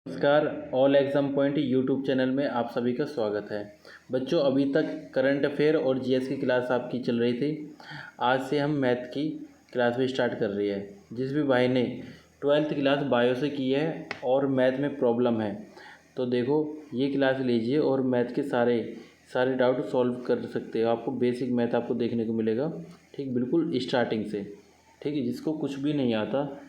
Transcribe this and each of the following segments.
नमस्कार। All exam point YouTube channel में आप सभी का स्वागत है। बच्चों, अभी तक करंट अफेयर और जीएस की क्लास आपकी चल रही थी। आज से हम मैथ की क्लास भी स्टार्ट कर रही है। जिस भी भाई ने 12th क्लास बायो से की है और मैथ में प्रॉब्लम है तो देखो ये क्लास लीजिए और मैथ के सारे डाउट सॉल्व कर सकते हो। आपको बेसिक मैथ आपको देखने को मिलेगा, ठीक, बिल्कुल स्टार्टिंग से। ठीक है, जिसको कुछ भी नहीं आता,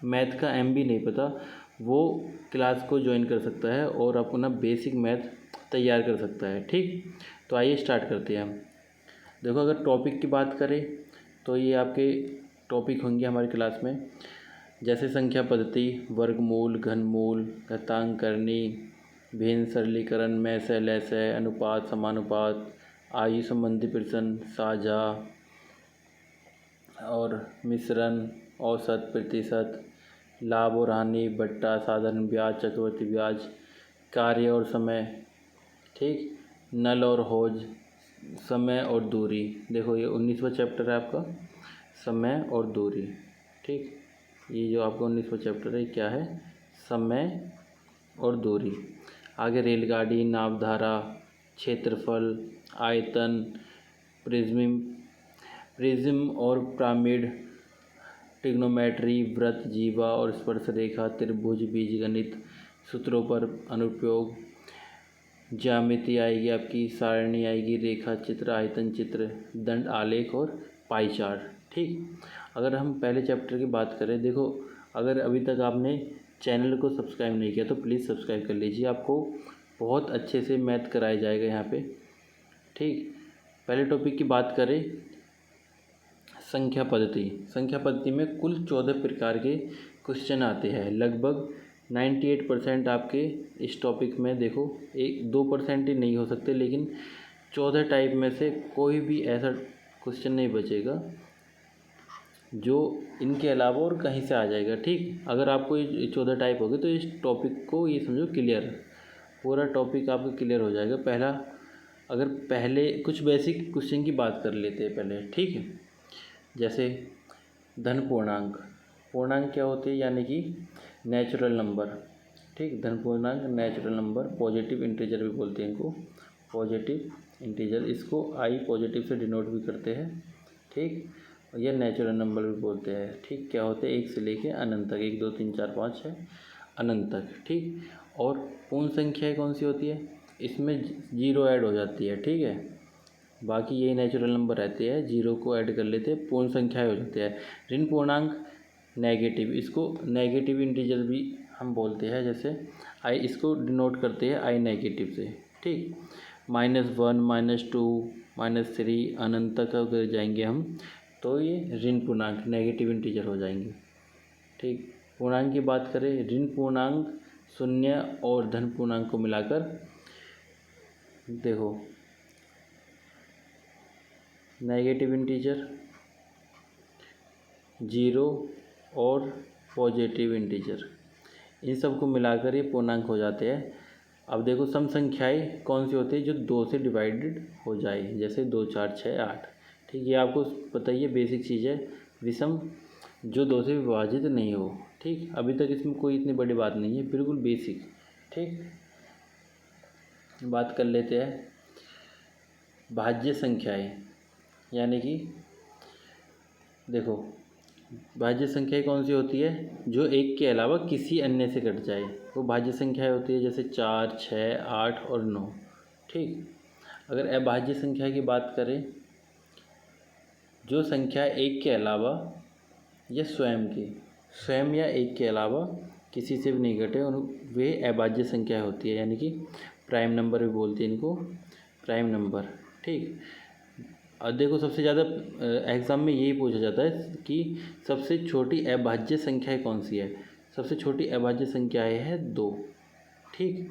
मैथ का एम भी नहीं पता, वो क्लास को ज्वाइन कर सकता है और अपना बेसिक मैथ तैयार कर सकता है। ठीक, तो आइए स्टार्ट करते हैं हम। देखो, अगर टॉपिक की बात करें तो ये आपके टॉपिक होंगे हमारी क्लास में, जैसे संख्या पद्धति, वर्गमूल, घनमूल, घातांक करनी, भिन्न सरलीकरण, मैसे लैसे, अनुपात, समानुपात, आयु संबंधी प्रश्न, साझा और मिश्रण, औसत, प्रतिशत, लाभ और हानि, बट्टा, साधारण ब्याज, चक्रवृद्धि ब्याज, कार्य और समय, ठीक, नल और होज, समय और दूरी। देखो ये 19वां चैप्टर है आपका, समय और दूरी। ठीक, ये जो आपका 19वां चैप्टर है क्या है? समय और दूरी। आगे रेलगाड़ी, नावधारा, क्षेत्रफल, आयतन, प्रिज्म और पिरामिड, ट्रिग्नोमेट्री, वृत्त, जीवा और स्पर्श रेखा, त्रिभुज, बीजगणित, सूत्रों पर अनुप्रयोग, ज्यामिति आएगी आपकी, सारणी आएगी, रेखा चित्र, आयतन चित्र, दंड आलेख और पाई चार्ट। ठीक, अगर हम पहले चैप्टर की बात करें, देखो अगर अभी तक आपने चैनल को सब्सक्राइब नहीं किया तो प्लीज़ सब्सक्राइब कर लीजिए। आपको बहुत अच्छे से मैथ कराया जाएगा यहाँ पे। ठीक, पहले टॉपिक की बात करें, संख्या पद्धति में कुल 14 प्रकार के क्वेश्चन आते हैं। लगभग 98% आपके इस टॉपिक में, देखो 1-2% ही नहीं हो सकते, लेकिन 14 टाइप में से कोई भी ऐसा क्वेश्चन नहीं बचेगा जो इनके अलावा और कहीं से आ जाएगा। ठीक, अगर आपको ये 14 टाइप होगी तो इस टॉपिक को ये समझो क्लियर, पूरा टॉपिक आपका क्लियर हो जाएगा। पहले कुछ बेसिक क्वेश्चन की बात कर लेते हैं पहले। ठीक है, जैसे धन पूर्णांक। पूर्णांक क्या होते हैं? यानी कि नेचुरल नंबर। ठीक, धन पूर्णांक नेचुरल नंबर, पॉजिटिव इंटीजर भी बोलते हैं इनको, पॉजिटिव इंटीजर, इसको आई पॉजिटिव से डिनोट भी करते हैं। ठीक, और यह नेचुरल नंबर भी बोलते हैं। ठीक, क्या होते हैं? 1 से लेके अनंत तक, 1 2 3 4 5 6 अनंत तक। ठीक, और पूर्ण संख्याएँ कौन सी होती है? इसमें जीरो ऐड हो जाती है। ठीक है, बाकी यही नेचुरल नंबर रहते हैं, जीरो को ऐड कर लेते हैं, पूर्ण संख्याएँ हो जाती है। ऋण पूर्णांक नेगेटिव, इसको नेगेटिव इंटीजर भी हम बोलते हैं, जैसे आई, इसको डिनोट करते हैं आई नेगेटिव से। ठीक, -1 -2 -3 अनंत तक अगर जाएंगे हम तो ये ऋण पूर्णांक नेगेटिव इंटीजर हो जाएंगे। ठीक, पूर्णांक की बात करें, ऋण पूर्णांक शून्य और धन पूर्णांक को मिलाकर, देखो नेगेटिव इंटीजर, जीरो और पॉजिटिव इंटीजर, इन सब को मिलाकर ये पूर्णांक हो जाते हैं। अब देखो सम संख्याएं कौन सी होती है? जो 2 से डिवाइडेड हो जाए, जैसे 2 4 6 8। ठीक, ये आपको पता ही है, बेसिक चीज़ है। विषम जो 2 से विभाजित नहीं हो। ठीक, अभी तक इसमें कोई इतनी बड़ी बात नहीं है, बिल्कुल बेसिक। ठीक, बात कर लेते हैं भाज्य संख्याएं, यानी कि देखो भाज्य संख्याएं कौन सी होती है? जो एक के अलावा किसी अन्य से कट जाए, वो भाज्य संख्याएं होती है, जैसे 4 6 8 और 9। ठीक, अगर अभाज्य संख्या की बात करें, जो संख्या एक के अलावा या स्वयं या एक के अलावा किसी से भी नहीं घटे, वे अभाज्य संख्या होती है, यानी कि प्राइम नंबर भी बोलते हैं इनको, प्राइम नंबर। ठीक, और देखो सबसे ज़्यादा एग्ज़ाम में यही पूछा जाता है कि सबसे छोटी अभाज्य संख्या कौन सी है? सबसे छोटी अभाज्य संख्या है 2। ठीक,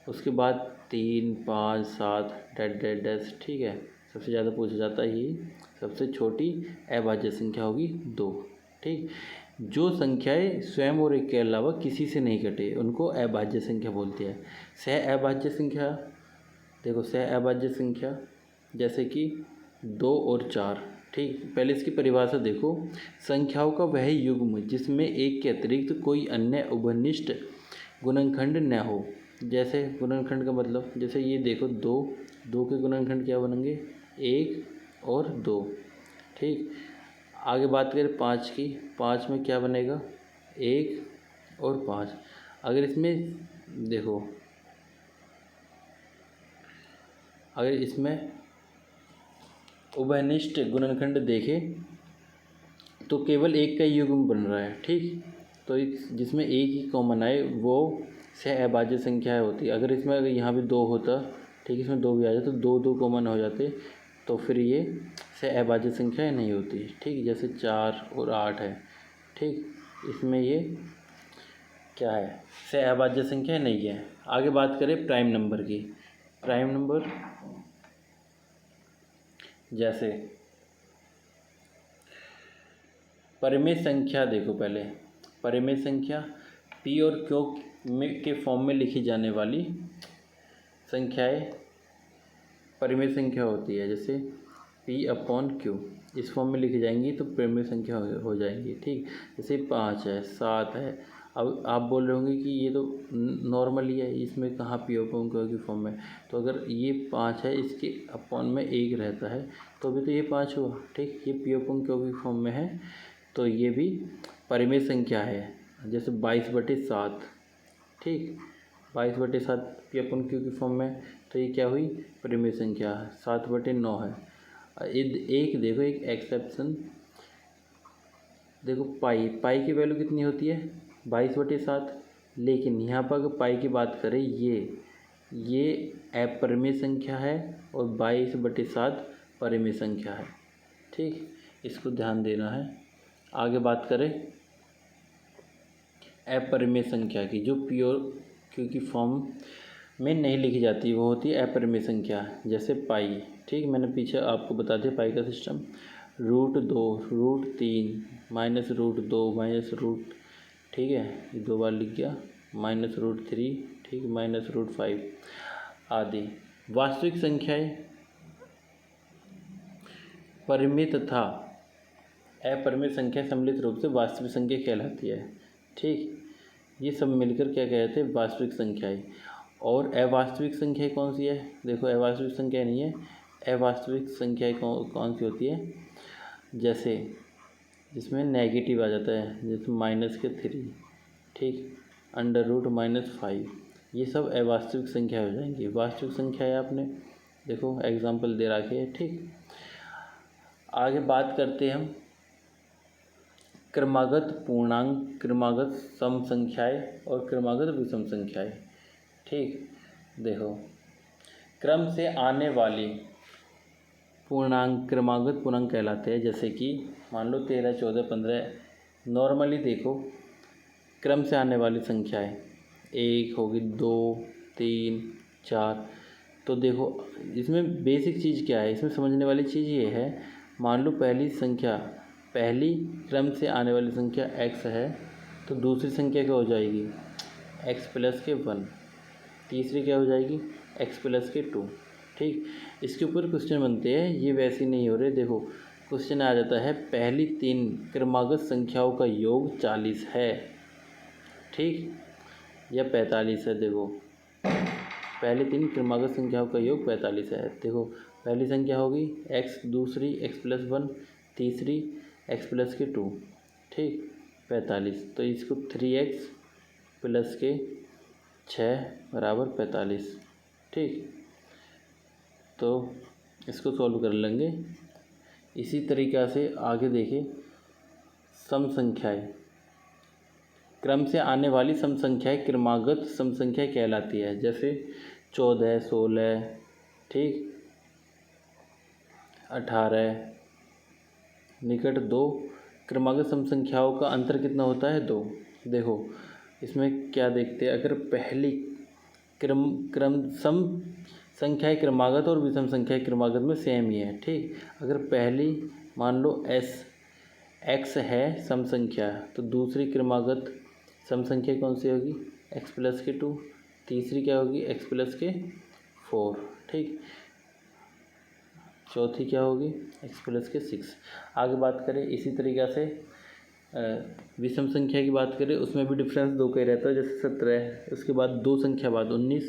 उसके बाद 3 5 7 डैट डैट डैश। ठीक है, सबसे ज़्यादा पूछा जाता है ये, सबसे छोटी अभाज्य संख्या होगी 2। ठीक, जो संख्याएं स्वयं और एक के अलावा किसी से नहीं कटे उनको अभाज्य संख्या बोलते हैं। सह अभाज्य संख्या, देखो सह अभाज्य संख्या जैसे कि 2 और 4। ठीक, पहले इसकी परिभाषा देखो, संख्याओं का वह युग्म जिसमें एक के अतिरिक्त कोई अन्य उभयनिष्ठ गुणनखंड न हो। जैसे गुणनखंड का मतलब, जैसे ये देखो 2, 2 के गुणनखंड क्या बनेंगे, 1 और 2। ठीक, आगे बात करें 5 की, 5 में क्या बनेगा, 1 और 5। अगर इसमें देखो, अगर इसमें उभयनिष्ठ गुणनखंड देखें तो केवल एक का युग्म बन रहा है। ठीक, तो जिसमें एक ही कॉमन आए वो सह अभाज्य संख्या होती है। अगर इसमें, अगर यहाँ भी 2 होता, ठीक, इसमें 2 भी आ जाए तो 2 2 कॉमन हो जाते, तो फिर ये सह अभाज्य संख्या नहीं होती। ठीक, जैसे 4 और 8 है। ठीक, इसमें ये क्या है, सह अभाज्य संख्या नहीं है। आगे बात करें प्राइम नंबर की। प्राइम नंबर जैसे परिमेय संख्या, देखो पहले परिमेय संख्या पी और क्यू के फॉर्म में लिखी जाने वाली संख्याएं परिमेय संख्या होती है। जैसे पी अपॉन क्यू इस फॉर्म में लिखी जाएंगी तो परिमेय संख्या हो जाएंगी। ठीक, जैसे 5 है, 7 है। अब आप बोल रहे होंगे कि ये तो नॉर्मली है, इसमें कहाँ पी अपॉन क्यू की फॉर्म में। तो अगर ये 5 है, इसके अपॉन में 1 रहता है तो भी तो ये 5 हुआ। ठीक, ये पी अपॉन क्यू की फॉर्म में है तो ये भी परिमेय संख्या है। जैसे 22/7। ठीक, 22/7 पी अपन क्यू की फॉर्म में, तो ये क्या हुई, परिमेय संख्या। 7/9 है। एक देखो, एक एक्सेप्शन देखो, पाई की वैल्यू कितनी होती है, 22/7। लेकिन यहाँ पर अगर पाई की बात करें, ये अपरिमेय संख्या है और 22/7 परिमेय संख्या है। ठीक, इसको ध्यान देना है। आगे बात करें अपरिमेय संख्या की, जो पी और क्यू की फॉर्म में नहीं लिखी जाती, वो होती है अपरिमेय संख्या। जैसे पाई। ठीक, मैंने पीछे आपको बता दिया पाई का सिस्टम। √2, √3, -√2, -√, ठीक है, ये 2 बार लिख गया, -√3, ठीक, -√5 आदि। वास्तविक संख्याएं परिमेय तथा अपरिमेय संख्या सम्मिलित रूप से वास्तविक संख्या कहलाती है। ठीक, ये सब मिलकर क्या कहते हैं, वास्तविक संख्याएं। और अवास्तविक संख्या कौन सी है, देखो अवास्तविक संख्या नहीं है, अवास्तविक संख्याएं कौन सी होती है, जैसे जिसमें नेगेटिव आ जाता है, जैसे -3, ठीक, √-5, ये सब अवास्तविक संख्या हो जाएंगी। वास्तविक संख्या है, आपने देखो एग्जाम्पल दे रखे है। ठीक, आगे बात करते हैं हम क्रमागत पूर्णांक, क्रमागत सम संख्याएं और क्रमागत विषम संख्याएं। ठीक, देखो क्रम से आने वाली पूर्णांक क्रमागत पूर्णांक कहलाते हैं। जैसे कि मान लो 13, 14, 15। नॉर्मली देखो क्रम से आने वाली संख्याएं 1 होगी, 2, 3, 4। तो देखो इसमें बेसिक चीज़ क्या है, इसमें समझने वाली चीज़ ये है, मान लो पहली क्रम से आने वाली संख्या x है, तो दूसरी संख्या क्या हो जाएगी, x+1। तीसरी क्या हो जाएगी, x+2। ठीक, इसके ऊपर क्वेश्चन बनते हैं, ये वैसे नहीं हो रहे। देखो क्वेश्चन आ जाता है, पहली 3 क्रमागत संख्याओं का योग 40 है, ठीक, या 45 है। देखो पहली 3 क्रमागत संख्याओं का योग 45 है। देखो पहली संख्या होगी x, दूसरी x+1, तीसरी x+2, ठीक, 45। तो इसको 3x + 6 = 45। ठीक, तो इसको सॉल्व कर लेंगे। इसी तरीक़ा से आगे देखें, सम संख्याएं, क्रम से आने वाली सम संख्याएं क्रमागत सम संख्या कहलाती है। जैसे 14, 16, ठीक, 18। निकट 2 क्रमागत सम संख्याओं का अंतर कितना होता है, 2। देखो इसमें क्या देखते हैं, अगर पहली क्रम सम संख्याएं क्रमागत और विषम संख्याएं क्रमागत में सेम ही है। ठीक, अगर पहली मान लो x है सम संख्या, तो दूसरी क्रमागत सम संख्या कौन सी होगी, x+2। तीसरी क्या होगी, x+4। ठीक, चौथी क्या होगी, x+6। आगे बात करें इसी तरीक़ा से विषम संख्या की बात करें उसमें भी डिफरेंस 2 का ही रहता है, जैसे 17 है, उसके बाद 2 संख्या बाद 19,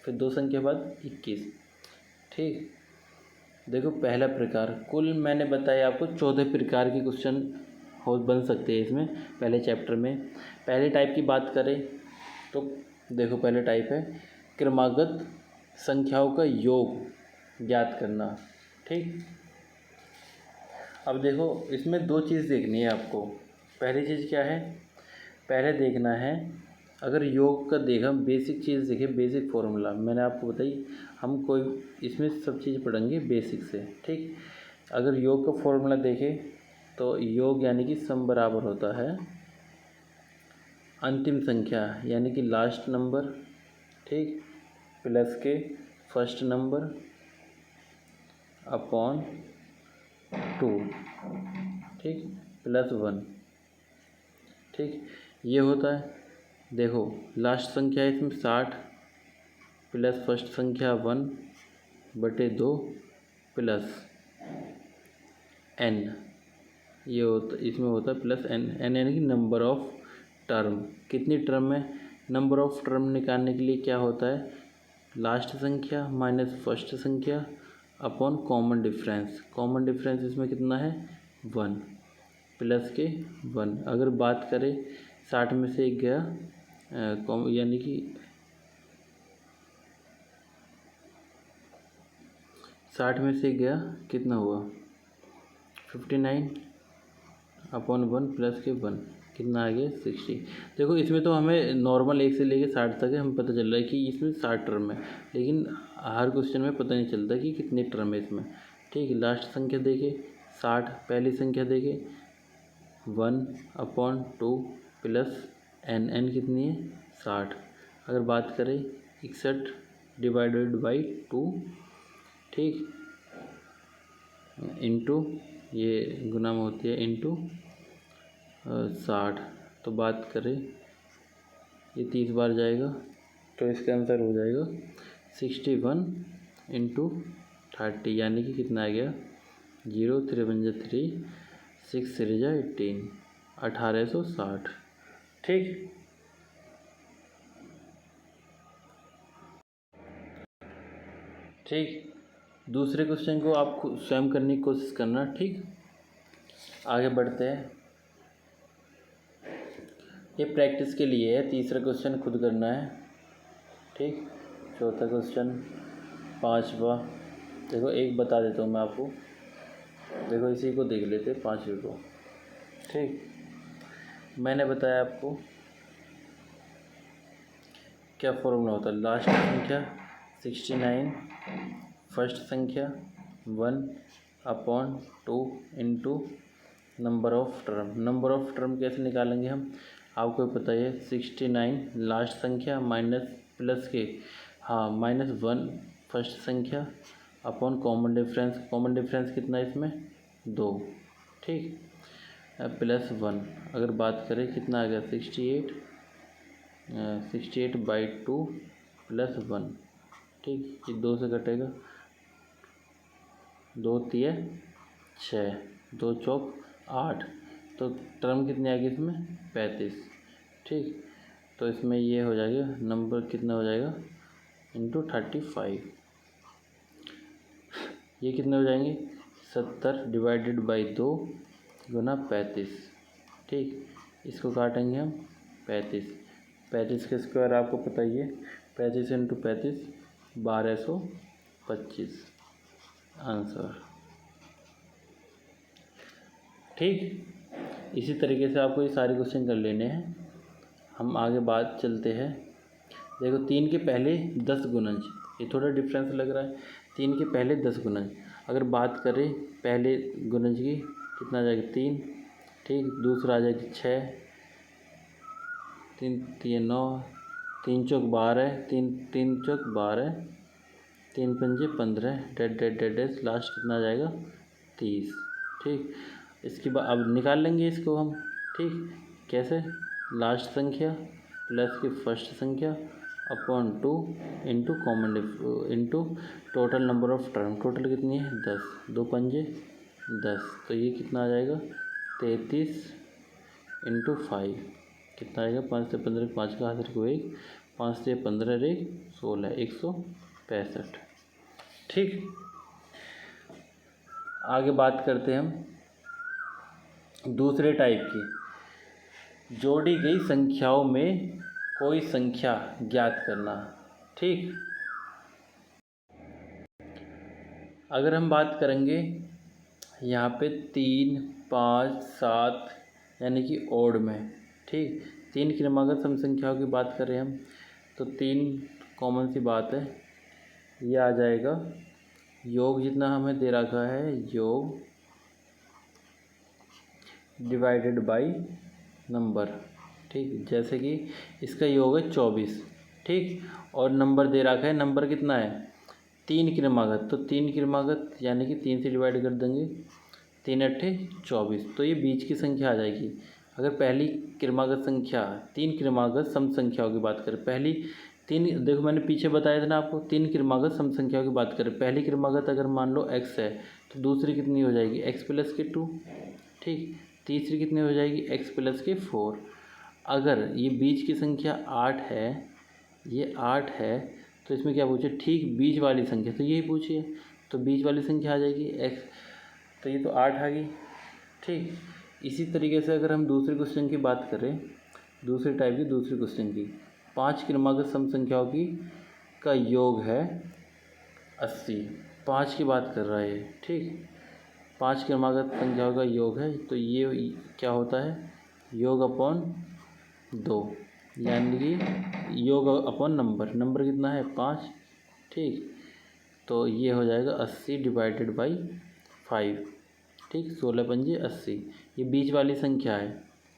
फिर 2 संख्या बाद 21। ठीक, देखो पहला प्रकार, कुल मैंने बताया आपको 14 प्रकार के क्वेश्चन हो बन सकते हैं इसमें पहले चैप्टर में। पहले टाइप की बात करें तो देखो पहले टाइप है क्रमागत संख्याओं का योग ज्ञात करना। ठीक, अब देखो इसमें 2 चीज़ देखनी है आपको। पहली चीज़ क्या है, पहले देखना है अगर योग का देखा बेसिक चीज़ देखे, बेसिक फॉर्मूला मैंने आपको बताई, हम कोई इसमें सब चीज़ पढ़ेंगे बेसिक से। ठीक, अगर योग का फॉर्मूला देखें तो योग यानी कि सम बराबर होता है अंतिम संख्या यानी कि लास्ट नंबर, ठीक, प्लस के फर्स्ट नंबर अपॉन 2, ठीक, प्लस 1। ठीक, ये होता है। देखो लास्ट संख्या है इसमें 60 प्लस फर्स्ट संख्या 1/2 प्लस n, ये होता इसमें होता है प्लस n यानी कि नंबर ऑफ टर्म। कितनी टर्म है, नंबर ऑफ टर्म निकालने के लिए क्या होता है, लास्ट संख्या माइनस फर्स्ट संख्या upon common difference. Common difference इसमें कितना है 1 प्लस के 1। अगर बात करें 60 में से 1 गया यानी कि 60 में से 1 गया कितना हुआ 59 अपॉन 1 प्लस के 1 कितना आ गया 60। देखो इसमें तो हमें नॉर्मल 1 से लेके 60 तक है, हमें पता चल रहा है कि इसमें 60 टर्म है, लेकिन हर क्वेश्चन में पता नहीं चलता कि कितनी टर्म है इसमें। ठीक है, लास्ट संख्या देखे 60, पहली संख्या देखे 1/2 प्लस n कितनी है 60। अगर बात करें 61 डिवाइडेड बाई 2, ठीक, इंटू ये गुना में होती है इंटू 60, तो बात करें ये 30 बार जाएगा तो इसका आंसर हो जाएगा 61 इंटू 30 यानी कि कितना आ गया 0 3 × 3 6 3 × 18 1860। ठीक, ठीक, दूसरे क्वेश्चन को आप स्वयं करने की कोशिश करना। ठीक, आगे बढ़ते हैं, ये प्रैक्टिस के लिए है, तीसरा क्वेश्चन खुद करना है। ठीक, चौथा क्वेश्चन, पांचवा, देखो एक बता देता हूँ मैं आपको, देखो इसी को देख लेते हैं पांचवे को। ठीक, मैंने बताया आपको क्या फॉर्मूला होता है, लास्ट संख्या 69, फर्स्ट संख्या 1/2 into number of term. Number of term कैसे निकालेंगे हम, आपको पता है 69 लास्ट संख्या माइनस प्लस के -1 फर्स्ट संख्या upon common difference. Common difference कितना है इसमें 2, ठीक, प्लस 1। अगर बात करें कितना आ गया 68/2 प्लस 1। ठीक, ये 2 से कटेगा, 2 3 6, 2 चौक 8, तो टर्म कितनी आ गई इसमें 35। ठीक, तो इसमें ये हो जाएगा नंबर कितना हो जाएगा इंटू 35, ये कितने हो जाएंगे 70 डिवाइडेड बाई 2 गुना 35। ठीक, इसको काटेंगे हम 35 के स्क्वायर आपको पता ही है, 35 इंटू 35 1225 आंसर। ठीक, इसी तरीके से आपको ये सारे क्वेश्चन कर लेने हैं। हम आगे बात चलते हैं, देखो 3 के पहले 10 गुणज, ये थोड़ा डिफरेंस लग रहा है, 3 के पहले 10 गुणज। अगर बात करें पहले गुणज की कितना आ जाएगा 3, ठीक, दूसरा आ जाएगा 6, 3 3 9, 3 चौक 12, 3 चौक 12, 3 पंजे 15, डेड लास्ट कितना आ जाएगा 30। ठीक, इसके बाद अब निकाल लेंगे इसको हम। ठीक, कैसे, लास्ट संख्या प्लस की फर्स्ट संख्या upon 2 into common into total number of term. Total कितनी है 10, 2 पंजे 10, तो ये कितना आ जाएगा 33 इंटू 5 कितना आएगा, 5 से 15, 5 का हाथ रखो 1, 5 से 15 रे 16, 165। ठीक, आगे बात करते हैं हम दूसरे टाइप की, जोड़ी गई संख्याओं में कोई संख्या ज्ञात करना। ठीक, अगर हम बात करेंगे यहाँ पे 3, 5, 7 यानी कि ओड में। ठीक, 3 क्रमागत सम संख्याओं की बात करें हम तो 3 कॉमन सी बात है, ये आ जाएगा योग जितना हमें दे रखा है, योग डिवाइडेड बाय नंबर। ठीक, जैसे कि इसका योग है 24। ठीक, और नंबर दे रखा है, नंबर कितना है 3 क्रमागत, तो 3 क्रमागत यानी कि 3 से डिवाइड कर देंगे, 3 अट्ठे 24, तो ये बीच की संख्या आ जाएगी। अगर पहली क्रमागत संख्या 3 क्रमागत सम संख्याओं की बात करें, पहली 3, देखो मैंने पीछे बताया था ना आपको, 3 क्रमागत सम संख्याओं की बात करें, पहली क्रमागत अगर मान लो x है तो दूसरी कितनी हो जाएगी x प्लस के 2। ठीक, तीसरी कितनी हो जाएगी x प्लस के 4। अगर ये बीच की संख्या 8 है, ये 8 है, तो इसमें क्या पूछे, ठीक बीच वाली संख्या, तो यही पूछिए, तो बीच वाली संख्या आ जाएगी x, तो ये तो 8 आ गई। ठीक, इसी तरीके से अगर हम दूसरे क्वेश्चन की बात करें, दूसरे टाइप की दूसरे क्वेश्चन की, 5 क्रमागत सम संख्याओं की का योग है 80, 5 की बात कर रहा है ये। ठीक, 5 क्रमागत संख्याओं का योग है, तो ये क्या होता है, योग अपॉन 2, यानी कि योग अपॉन नंबर, नंबर कितना है 5। ठीक, तो ये हो जाएगा 80 डिवाइडेड बाई 5। ठीक, 16 पंजे 80, ये बीच वाली संख्या है।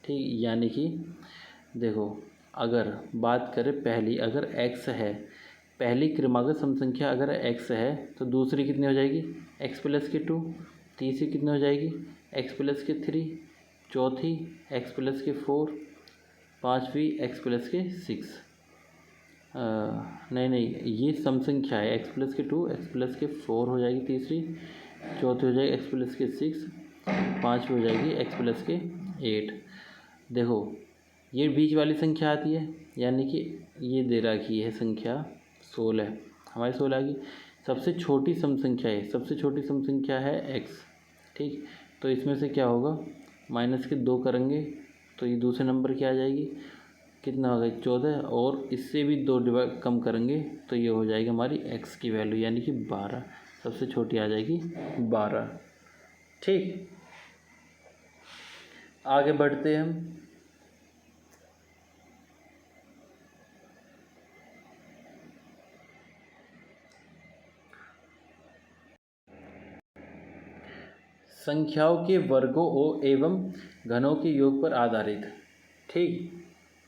ठीक, यानी कि देखो अगर बात करें पहली, अगर x है, पहली क्रमागत सम संख्या अगर x है तो दूसरी कितनी हो जाएगी x प्लस के 2, तीसरी कितनी हो जाएगी x प्लस के 3, चौथी x प्लस के 4, पाँचवीं x प्लस के 6। नहीं, ये सम संख्या है, x प्लस के 2, x प्लस के 4 हो जाएगी तीसरी, चौथी हो जाएगी x प्लस के 6, पाँचवीं हो जाएगी x प्लस के 8। देखो ये बीच वाली संख्या आती है, यानी कि ये दे रखी है संख्या 16, हमारी 16 आ गई। सबसे छोटी सम संख्या है, सबसे छोटी सम संख्या है x। ठीक, तो इसमें से क्या होगा, माइनस के 2 करेंगे तो ये दूसरे नंबर की आ जाएगी, कितना हो गया 14, और इससे भी 2 डिवाइड कम करेंगे तो ये हो जाएगी हमारी x की वैल्यू, यानी कि 12, सबसे छोटी आ जाएगी 12। ठीक, आगे बढ़ते हैं हम। संख्याओं के वर्गों एवं घनों के योग पर आधारित। ठीक,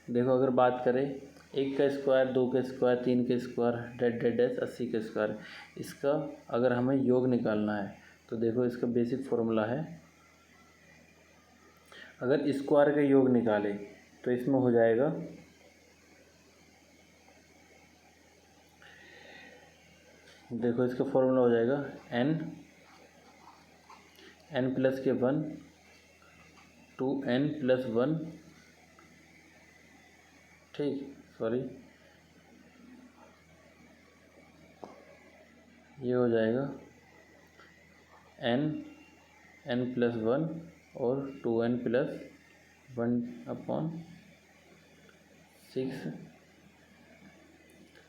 देखो अगर बात करें 1 का स्क्वायर, 2 का स्क्वायर, 3 का स्क्वायर, डेड डेड डैश 80 का स्क्वायर, इसका अगर हमें योग निकालना है तो देखो इसका बेसिक फॉर्मूला है, अगर स्क्वायर का योग निकाले तो इसमें हो जाएगा देखो इसका फॉर्मूला हो जाएगा n प्लस के 1 2n प्लस 1। ठीक, सॉरी, ये हो जाएगा n प्लस 1 और 2n प्लस 1 अपॉन 6।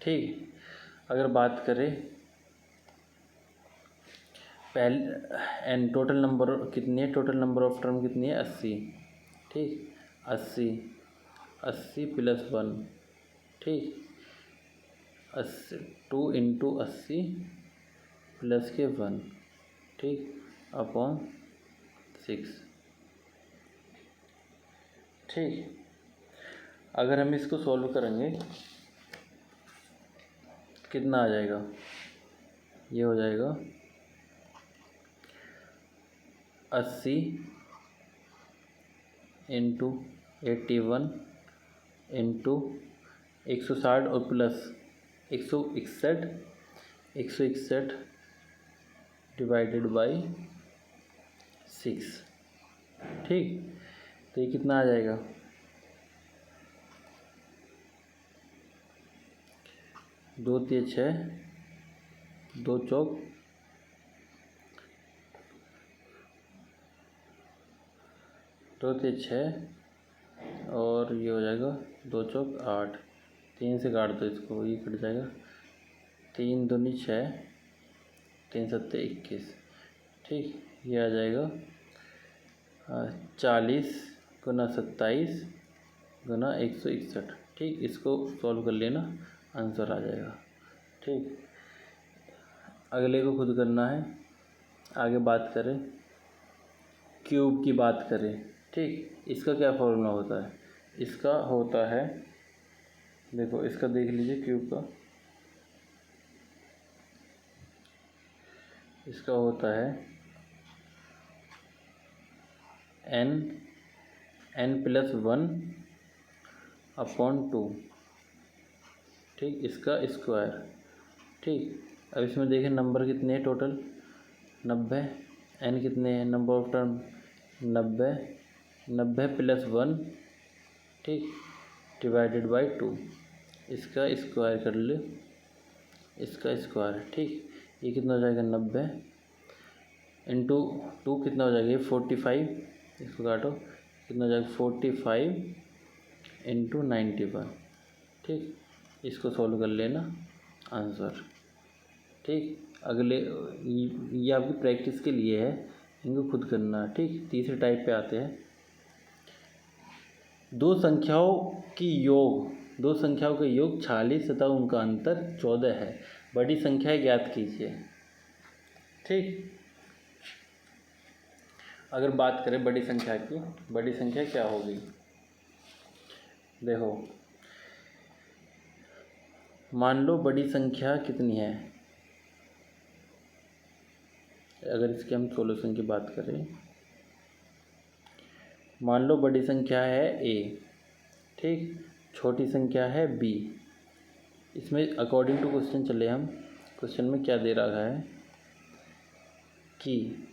ठीक, अगर बात करें पहले n टोटल नंबर कितनी है, टोटल नंबर ऑफ टर्म कितनी है 80। ठीक, 80 प्लस 1, ठीक, 80 2 इंटू 80 प्लस के 1, ठीक, अपॉन 6। ठीक, अगर हम इसको सॉल्व करेंगे कितना आ जाएगा, ये हो जाएगा 80 इंटू 81 इंटू 160 और प्लस 161 डिवाइडेड बाई 6। ठीक, तो ये कितना आ जाएगा, 2 3 6, 2 चौक 2 3 6 और ये हो जाएगा 2 चौक 8, 3 से काट दो इसको, ये कट जाएगा, 3 दूनी 6, 3 सत्ते 21। ठीक, ये आ जाएगा 40 गुना 27 गुना 161। ठीक, इसको सॉल्व कर लेना, आंसर आ जाएगा। ठीक, अगले को खुद करना है। आगे बात करें, क्यूब की बात करें। ठीक, इसका क्या फॉर्मूला होता है, इसका होता है, देखो इसका देख लीजिए क्यूब का, इसका होता है n+1 अपॉन 2। ठीक, इसका स्क्वायर। ठीक, अब इसमें देखें नंबर कितने हैं टोटल, 90। n कितने हैं, नंबर ऑफ टर्म 90, 90 + 1, ठीक, डिवाइडेड बाई 2। इसका स्क्वायर कर ले, इसका स्क्वायर। ठीक, ये कितना हो जाएगा, 90 इंटू 2 कितना हो जाएगा, 45, इसको काटो, कितना हो जाएगा 45 इंटू 91। ठीक, इसको सॉल्व कर लेना, आंसर। ठीक, अगले ये आपकी प्रैक्टिस के लिए है, इनको खुद करना। ठीक, तीसरे टाइप पे आते हैं, दो संख्याओं के योग 46 तथा उनका अंतर 14 है, बड़ी संख्याएं ज्ञात कीजिए। ठीक, अगर बात करें बड़ी संख्या की, बड़ी संख्या क्या होगी, देखो मान लो बड़ी संख्या कितनी है, अगर इसके हम सॉल्यूशन की बात करें, मान लो बड़ी संख्या है a, ठीक, छोटी संख्या है b। इसमें अकॉर्डिंग टू क्वेश्चन चले हम, क्वेश्चन में क्या दे रखा है कि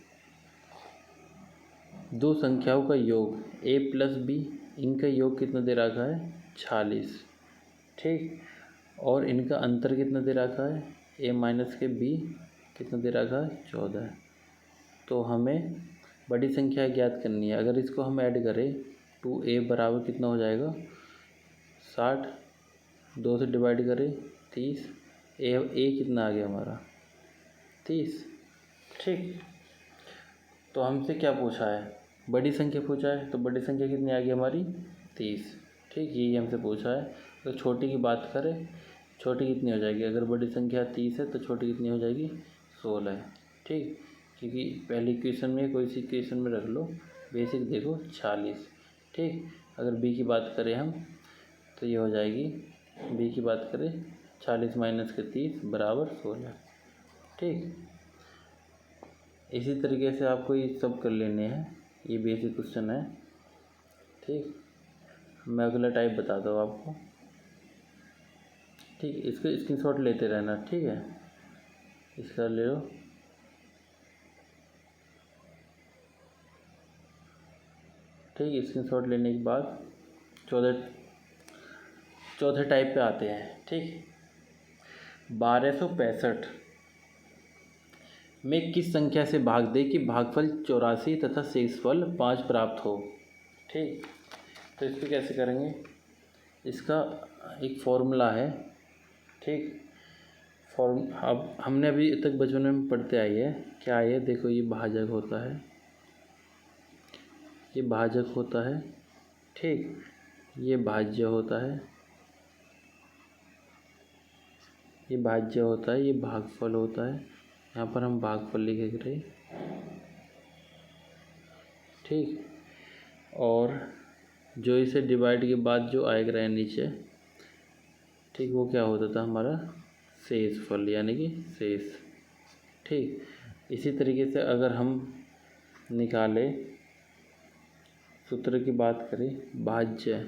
दो संख्याओं का योग a + b, इनका योग कितना दे रखा है, 46। ठीक, और इनका अंतर कितना दे रखा है, a - के b कितना दे रखा है, 14। तो हमें बड़ी संख्या ज्ञात करनी है। अगर इसको हम ऐड करें, 2a बराबर कितना हो जाएगा, 60, 2 से डिवाइड करें 30, a कितना आ गया हमारा, 30। ठीक, तो हमसे क्या पूछा है, बड़ी संख्या पूछा है, तो बड़ी संख्या कितनी आ गई हमारी, 30। ठीक, यही हमसे पूछा है। तो छोटी की बात करें, छोटी कितनी हो जाएगी, अगर बड़ी संख्या 30 है तो छोटी कितनी हो जाएगी, 16। ठीक, क्योंकि पहले इक्वेशन में कोई सी इक्वेशन में रख लो, बेसिक देखो 46। ठीक, अगर बी की बात करें हम, तो ये हो जाएगी, बी की बात करें 40 - के 30 बराबर 16। ठीक, इसी तरीके से आपको ये सब कर लेने हैं, ये बेसिक क्वेश्चन है। ठीक, मैं अगला टाइप बताता हूँ आपको। ठीक, इसको स्क्रीनशॉट लेते रहना। ठीक है, इसका ले लो। ठीक, स्क्रीनशॉट लेने के बाद चौथे टाइप पे आते हैं। ठीक, 1265 में किस संख्या से भाग दे कि भागफल 84 तथा शेषफल 5 प्राप्त हो। ठीक, तो इसको कैसे करेंगे, इसका एक फॉर्मूला है। ठीक, अब हमने अभी तक बचपन में पढ़ते आई है, क्या है, देखो ये भाजक होता है, ये भाजक होता है। ठीक, ये भाज्य होता है, ये भाज्य होता है, ये भागफल होता है, यहाँ पर हम भागफल लिखे रहे। ठीक, और जो इसे डिवाइड के बाद जो आएगा रहे नीचे, ठीक, वो क्या होता था हमारा, शेषफल, यानी कि शेष। ठीक, इसी तरीके से अगर हम निकाले, सूत्र की बात करें, भाज्य।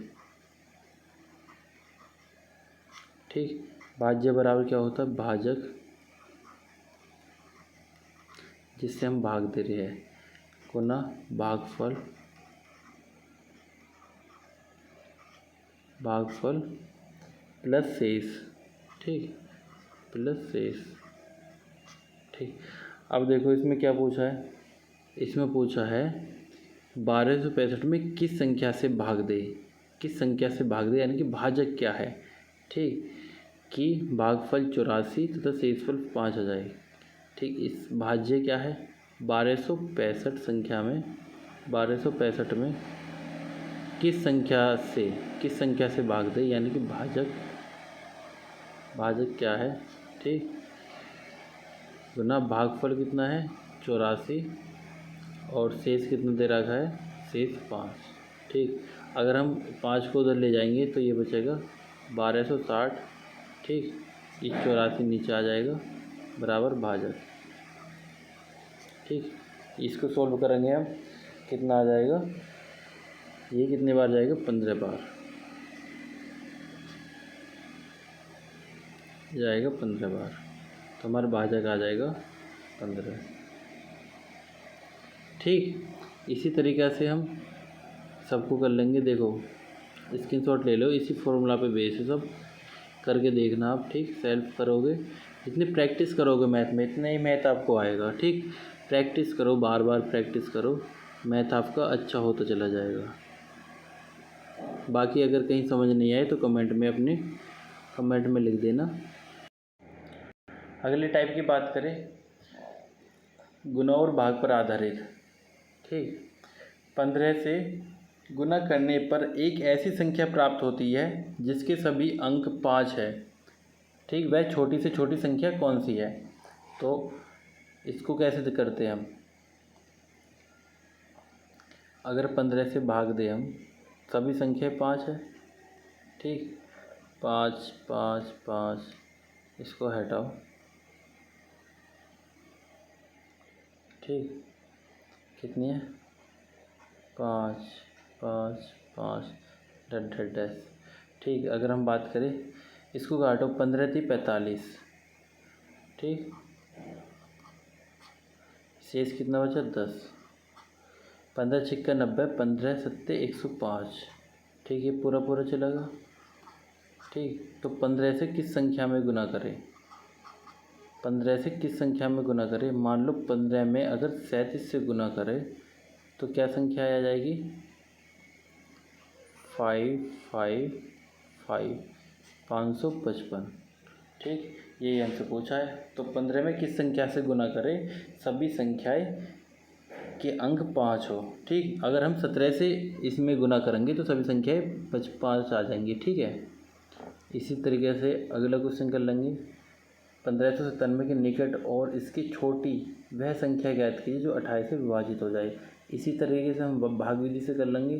ठीक, भाज्य बराबर क्या होता है, भाजक, जिससे हम भाग दे रहे हैं, गुना भागफल भागफल प्लस शेष, ठीक, प्लस शेष, ठीक। अब देखो इसमें क्या पूछा है, इसमें पूछा है 1265 में किस संख्या से भाग दे, किस संख्या से भाग दे यानी कि भाजक क्या है, ठीक, कि भागफल 84 तथा शेषफल 5 आ जाए, ठीक। इस भाज्य क्या है 1265 संख्या में, 1265 में किस संख्या से भाग दे यानी कि भाजक क्या है, ठीक, गुना भागफल कितना है 84 और शेष कितना दे रखा है, शेष 5, ठीक। अगर हम 5 को उधर ले जाएंगे तो ये बचेगा 1260, ठीक, ये 84 नीचे आ जाएगा बराबर भाजक, ठीक। इसको सॉल्व करेंगे हम, कितना आ जाएगा, ये कितने बार जाएगा 15 बार जाएगा, 15 बार, तो हमारा भाजक आ जाएगा 15, ठीक। इसी तरीक़े से हम सबको कर लेंगे। देखो स्क्रीनशॉट ले लो, इसी फॉर्मूला पे बेस है, सब करके देखना आप, ठीक। सेल्फ करोगे, जितनी प्रैक्टिस करोगे मैथ में इतना ही मैथ आपको आएगा, ठीक। प्रैक्टिस करो, बार बार प्रैक्टिस करो, मैथ आपका अच्छा होता चला जाएगा। बाकी अगर कहीं समझ नहीं आए तो कमेंट में लिख देना। अगले टाइप की बात करें, गुना और भाग पर आधारित, ठीक। 15 से गुना करने पर एक ऐसी संख्या प्राप्त होती है जिसके सभी अंक 5 है, ठीक। वह छोटी से छोटी संख्या कौन सी है, तो इसको कैसे करते हैं हम, अगर 15 से भाग दें हम, सभी संख्या 5 है, ठीक, 5 5 5, इसको हटाओ, ठीक, कितनी है 5 5 5 डैश, ठीक। अगर हम बात करें इसको काटो, 15 थी 45, ठीक, शेष कितना बचा 10, 15 छिक्का 90, 15 सत्ते 105, ठीक। ये पूरा चलेगा, ठीक। तो 15 से किस संख्या में गुना करें, 15 से किस संख्या में गुना करें, मान लो 15 में अगर 37 से गुना करें तो क्या संख्या आ जाएगी 555, ठीक। यही हमसे पूछा है। तो 15 में किस संख्या से गुना करें, सभी संख्याएं के अंक 5 हो, ठीक। अगर हम 17 से इसमें गुना करेंगे तो सभी संख्याएं 5 आ जाएंगी, ठीक है। इसी तरीके से अगला क्वेश्चन कर लेंगे, 1597 के निकट और इसकी छोटी वह संख्या ज्ञात कीजिए जो 28 से विभाजित हो जाए। इसी तरीके से हम भाग विधि से कर लेंगे,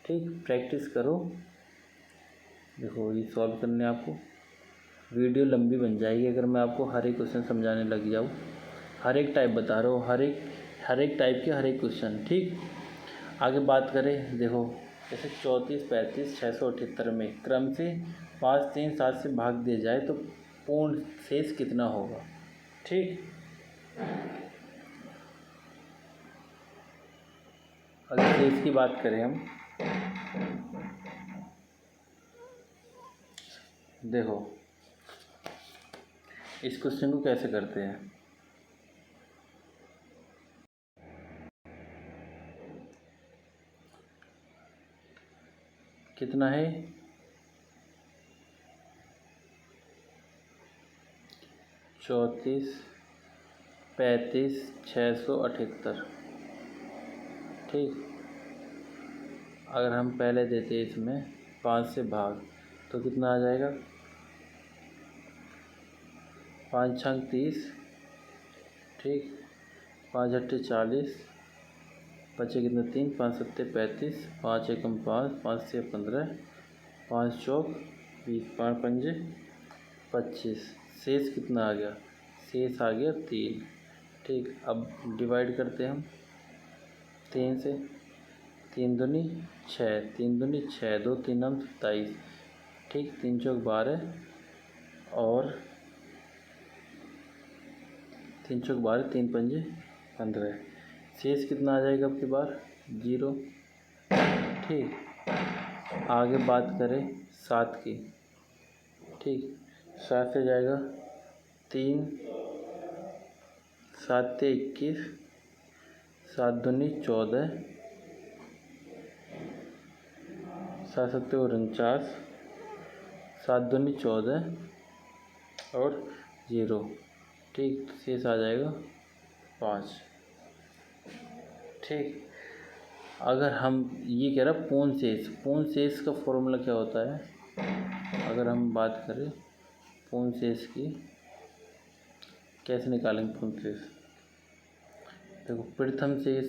ठीक। प्रैक्टिस करो, देखो ये सॉल्व करने आपको वीडियो लंबी बन जाएगी अगर मैं आपको हर एक क्वेश्चन समझाने लग जाऊँ, हर एक टाइप बता रहा हूँ, हर एक टाइप के हर एक क्वेश्चन, ठीक। आगे बात करें, देखो जैसे 34 35 678 में क्रम से 5 3 7 से भाग दिया जाए तो पूर्ण शेष कितना होगा, ठीक। अगर शेष की बात करें हम, देखो इस क्वेश्चन को कैसे करते हैं, कितना है 34 35 678, ठीक। अगर हम पहले देते इसमें 5 से भाग तो कितना आ जाएगा, 5 छंग 30, ठीक, 5 अट्ठे 40, बचे कितना 3, 5 सत्ते 35, 5 एकम 5, 5 से 15, 5 चौक 20, 5 पंजे 25, शेष कितना आ गया, शेष आ गया 3, ठीक। अब डिवाइड करते हैं हम 3 से, 3 दूनी 6, 3 दूनी 6, 2 3 27, ठीक, 3 चौक 12 और 3 चौक 12, 3 पंजे 15, शेष कितना आ जाएगा आपकी बार 0, ठीक। आगे बात करें 7 की, ठीक। 7 से जाएगा 3, 7 से 21, 7 दूनी 14, 7 7 49, 7 दूनी 14 और 0, ठीक। शेष आ जाएगा 5, ठीक। अगर हम ये कह रहा पूर्ण शेष का फॉर्मूला क्या होता है, अगर हम बात करें पूर्ण शेष की, कैसे निकालेंगे पूर्ण शेष। देखो प्रथम शेष,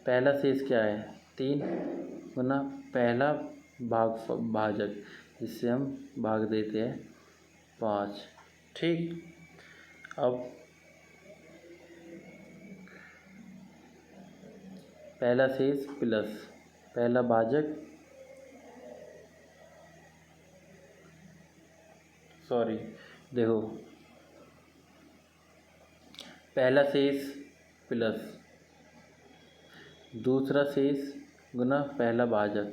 पहला शेष क्या है 3 गुना पहला भाजक, जिससे हम भाग देते हैं 5, ठीक। अब पहला शेष प्लस पहला भाजक, देखो पहला शेष प्लस दूसरा शेष गुना पहला भाजक,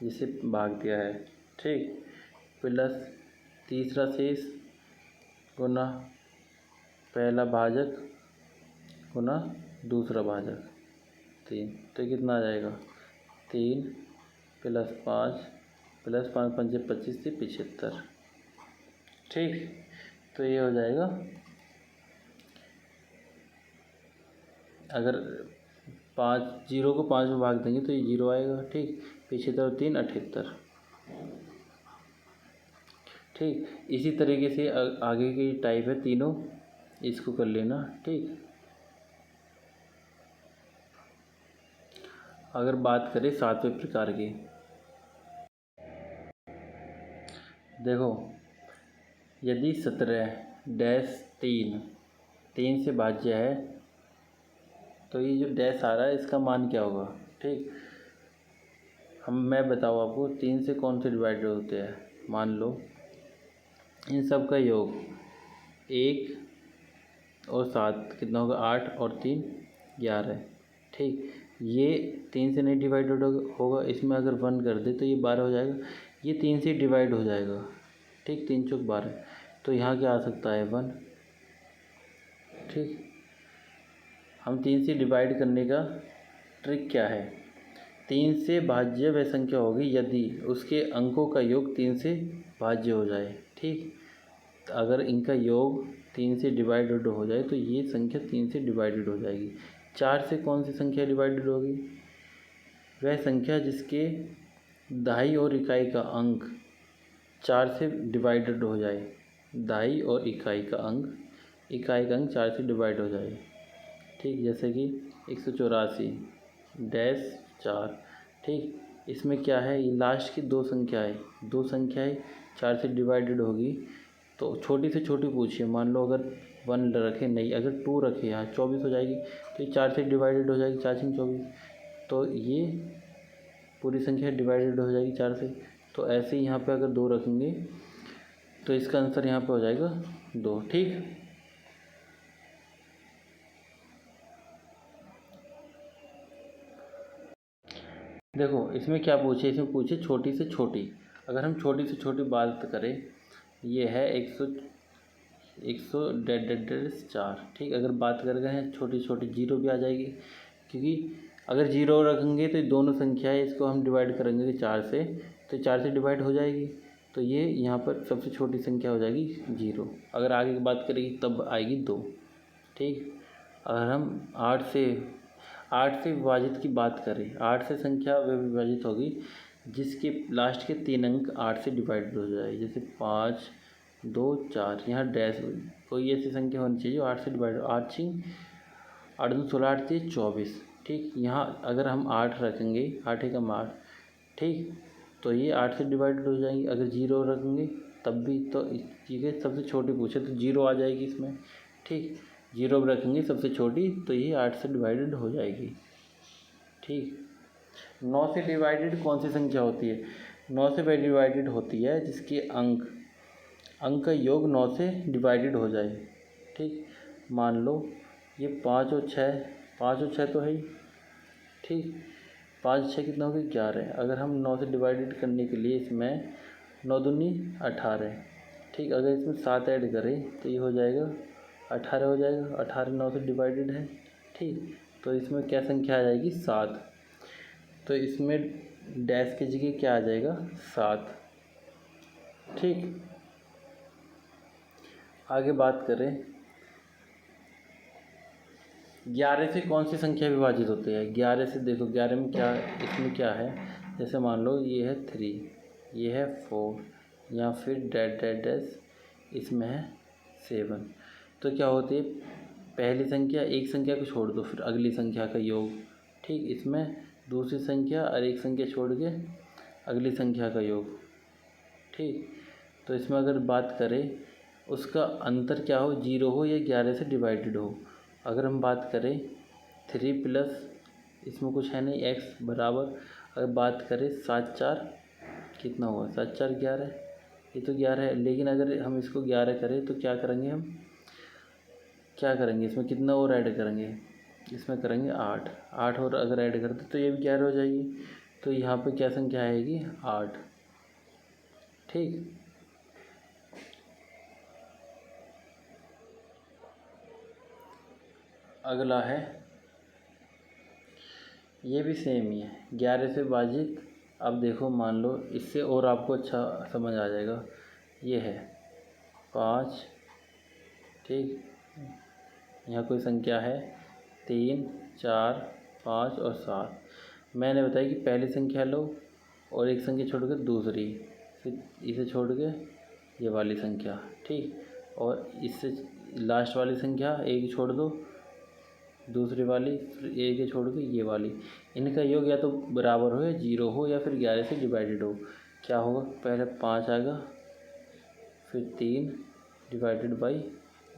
जिसे भाग दिया है, ठीक। प्लस तीसरा शेष गुना पहला भाजक गुना दूसरा भाजक 3, तो कितना आ जाएगा 3 प्लस 5 प्लस 5 5 25 से 75, ठीक। तो ये हो जाएगा, अगर 0 को 5 में भाग देंगे तो ये 0 आएगा, ठीक। 75 और 3 78, ठीक। इसी तरीके से आगे की टाइप है तीनों, इसको कर लेना, ठीक। अगर बात करें 7वें प्रकार की, देखो यदि 17-3 से भाज्य है तो ये जो डैश आ रहा है इसका मान क्या होगा, ठीक। मैं बताऊँ आपको 3 से कौन से डिवाइडेड होते हैं। मान लो इन सब का योग 1 और 7 कितना होगा 8 और 3 11, ठीक। ये 3 से नहीं डिवाइडेड होगा, इसमें अगर 1 कर दे तो ये 12 हो जाएगा। ये 3 से डिवाइड हो जाएगा, ठीक। 3 चौक 12, तो यहाँ क्या आ सकता है 1, ठीक। हम 3 से डिवाइड करने का ट्रिक क्या है, 3 से भाज्य वह संख्या होगी यदि उसके अंकों का योग 3 से भाज्य हो जाए, ठीक। तो अगर इनका योग 3 से डिवाइडेड हो जाए तो ये संख्या 3 से डिवाइडेड हो जाएगी। 4 से कौन सी संख्या डिवाइडेड होगी, वह संख्या जिसके दहाई और इकाई का अंक 4 से डिवाइडेड हो जाए, दहाई और इकाई का अंक 4 से डिवाइड हो जाए, ठीक। जैसे कि 184-4, ठीक। इसमें क्या है, ये लास्ट की दो संख्याएं 4 से डिवाइडेड होगी, तो छोटी से छोटी पूछिए। मान लो अगर 1 रखे, नहीं अगर 2 रखे, यहाँ 24 हो जाएगी, तो ये 4 से डिवाइडेड हो जाएगी, 4 से 24, तो ये पूरी संख्या डिवाइडेड हो जाएगी 4 से। तो ऐसे ही यहाँ पे अगर 2 रखेंगे तो इसका आंसर यहाँ पे हो जाएगा 2, ठीक। देखो इसमें क्या पूछे, इसमें पूछे छोटी से छोटी। अगर हम छोटी से छोटी बात करें, ये है 100-4, ठीक। अगर बात कर रहे हैं छोटी छोटी, 0 भी आ जाएगी, क्योंकि अगर 0 रखेंगे तो दोनों संख्याएं इसको हम डिवाइड करेंगे 4 से, तो 4 से डिवाइड हो जाएगी, तो ये यहाँ पर सबसे छोटी संख्या हो जाएगी 0। अगर आगे की बात करेंगे तब आएगी 2, ठीक। अगर हम 8 से विभाजित की बात करें, 8 से संख्या वह विभाजित होगी जिसके लास्ट के 3 अंक 8 से डिवाइड हो जाए, जैसे 5 2 4, यहाँ डैश कोई ऐसी संख्या होनी चाहिए जो 8 से डिवाइड हो। 8 2 16, 8 3 24, ठीक। यहाँ अगर हम 8 रखेंगे, 8 एकम 8, ठीक, तो ये 8 से डिवाइडेड हो जाएंगी। अगर 0 रखेंगे तब भी, तो ठीक है, सबसे छोटी पूछे तो 0 आ जाएगी इसमें, ठीक। 0 रखेंगे सबसे छोटी, तो ये 8 से डिवाइडेड हो जाएगी, ठीक। 9 से डिवाइडेड कौन सी संख्या होती है, 9 से डिवाइडेड होती है जिसके अंक का योग 9 से डिवाइडेड हो जाए, ठीक। मान लो ये 5 और 6 तो है ही, ठीक। 5 6 कितना हो गया 11। अगर हम 9 से डिवाइडेड करने के लिए इसमें 9 दूनी 18। ठीक, अगर इसमें 7 ऐड करें तो ये हो जाएगा 18 हो जाएगा। 18 9 से डिवाइडेड है। ठीक, तो इसमें क्या संख्या आ जाएगी? 7। तो इसमें डैश की जगह क्या आ जाएगा? 7। ठीक, आगे बात करें 11 से कौन सी संख्या विभाजित होती है? 11 से देखो 11 में क्या, इसमें क्या है? जैसे मान लो ये है 3, ये है 4, या फिर डैट डैट डैश, इसमें है 7। तो क्या होती है? पहली संख्या, एक संख्या को छोड़ दो, फिर अगली संख्या का योग। ठीक, इसमें दूसरी संख्या और एक संख्या छोड़ के अगली संख्या का योग। ठीक, तो इसमें अगर बात करें उसका अंतर क्या हो, 0 हो या 11 से डिवाइडेड हो। अगर हम बात करें 3 प्लस, इसमें कुछ है नहीं, x बराबर, अगर बात करें 7 4 कितना हुआ? 7 4 11, ये तो 11 है। लेकिन अगर हम इसको 11 करें तो क्या करेंगे? हम क्या करेंगे? इसमें कितना और ऐड करेंगे? इसमें करेंगे 8। 8 और अगर ऐड करते तो ये भी 11 हो जाएगी। तो यहाँ पे क्या संख्या आएगी? 8। ठीक, अगला है, ये भी सेम ही है, 11 से विभाजित। अब देखो मान लो इससे और आपको अच्छा समझ आ जाएगा। ये है 5। ठीक, यहाँ कोई संख्या है 3 4 5 और 7। मैंने बताया कि पहली संख्या लो और एक संख्या छोड़ के दूसरी, फिर इसे छोड़ के ये वाली संख्या। ठीक, और इससे लास्ट वाली संख्या एक छोड़ दो, दूसरी वाली, फिर एक ही छोड़ के ये वाली। इनका योग या तो बराबर हो या 0 हो या फिर 11 से डिवाइडेड हो। क्या होगा? पहले 5 आएगा, फिर 3 डिवाइडेड बाई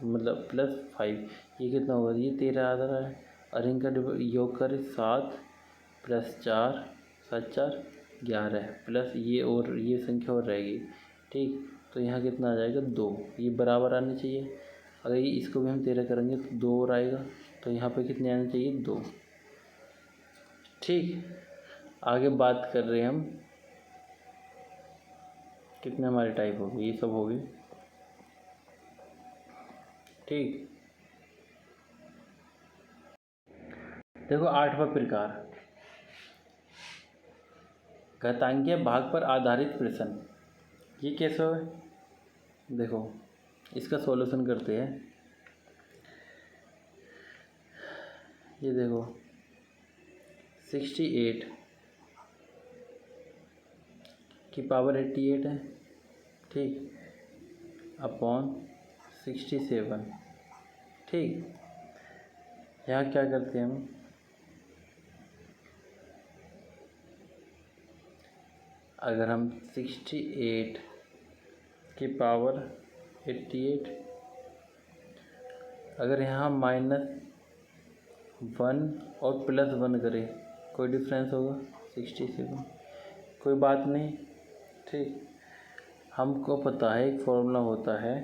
मतलब +5, ये कितना होगा? ये 13 आ रहा है। और इनका योग करें 7 + 4, 7 4 11 प्लस ये और ये संख्या और रहेगी। ठीक, तो यहाँ कितना आ जाएगा? 2। ये बराबर आने चाहिए। अगर ये इसको भी हम 13 करेंगे तो 2 और आएगा। तो यहाँ पे कितने आने चाहिए? 2। ठीक, आगे बात कर रहे हैं हम, कितने हमारे टाइप हो गए? ये सब हो गए। ठीक, देखो 8वां प्रकार, घातांकीय भाग पर आधारित प्रश्न। ये कैसे हो? देखो इसका सॉल्यूशन करते हैं। ये देखो 68 की पावर 88 है। ठीक, अपॉन 67। ठीक, यहाँ क्या करते हैं हम? अगर हम 68 की पावर 88, अगर यहाँ -1 और +1 करें, कोई डिफरेंस होगा? 67, कोई बात नहीं। ठीक, हमको पता है एक फॉर्मूला होता है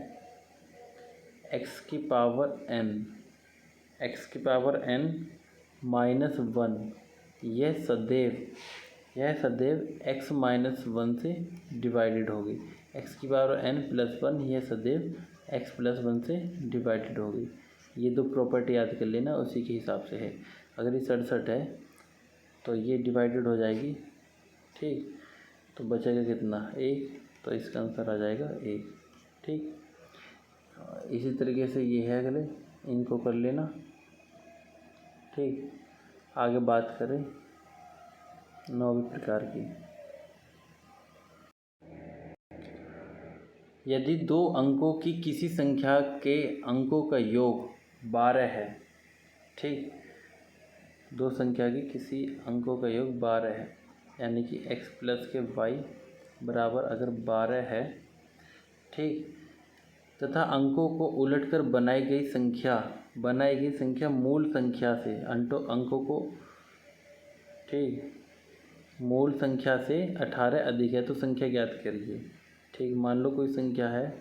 x की पावर n, x की पावर n -1, यह सदैव x -1 से डिवाइडेड होगी। x की पावर n +1 यह सदैव x +1 से डिवाइडेड होगी। ये दो प्रॉपर्टी याद कर लेना, उसी के हिसाब से है। अगर ये 67 है तो ये डिवाइडेड हो जाएगी। ठीक, तो बचेगा कितना? 1। तो इसका आंसर आ जाएगा 1। ठीक, इसी तरीके से ये है, अगले इनको कर लेना। ठीक, आगे बात करें 9वें प्रकार की। यदि 2 अंकों की किसी संख्या के अंकों का योग 12 है। ठीक, 2 संख्या की किसी अंकों का योग 12 है, यानी कि x प्लस के y बराबर अगर 12 है। ठीक, तथा अंकों को उलटकर बनाई गई संख्या मूल संख्या से अंकों को, ठीक, मूल संख्या से 18 अधिक है तो संख्या ज्ञात करिए। ठीक, मान लो कोई संख्या है,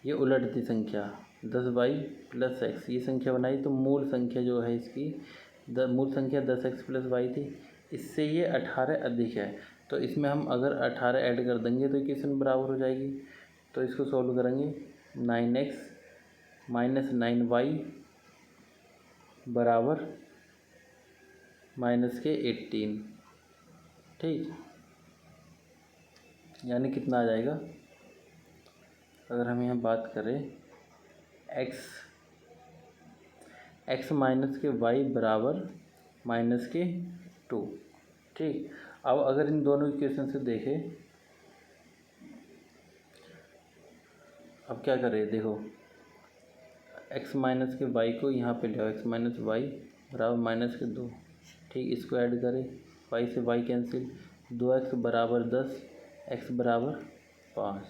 ये उलटती संख्या 10y + x, ये संख्या बनाई तो मूल संख्या जो है इसकी मूल संख्या 10x + y थी, इससे ये 18 अधिक है। तो इसमें हम अगर 18 ऐड कर देंगे तो इक्वेशन बराबर हो जाएगी। तो इसको सॉल्व करेंगे 9x माइनस 9y बराबर माइनस के 18। ठीक, यानी कितना आ जाएगा, अगर हम यहाँ बात करें x माइनस के y बराबर माइनस के 2। ठीक, अब अगर इन दोनों इक्वेशन से देखें, अब क्या करें, देखो x माइनस के y को यहाँ पे ले आओ, x माइनस वाई बराबर माइनस के 2। ठीक, इसको ऐड करें, y से y कैंसिल, 2x बराबर 10, x बराबर 5।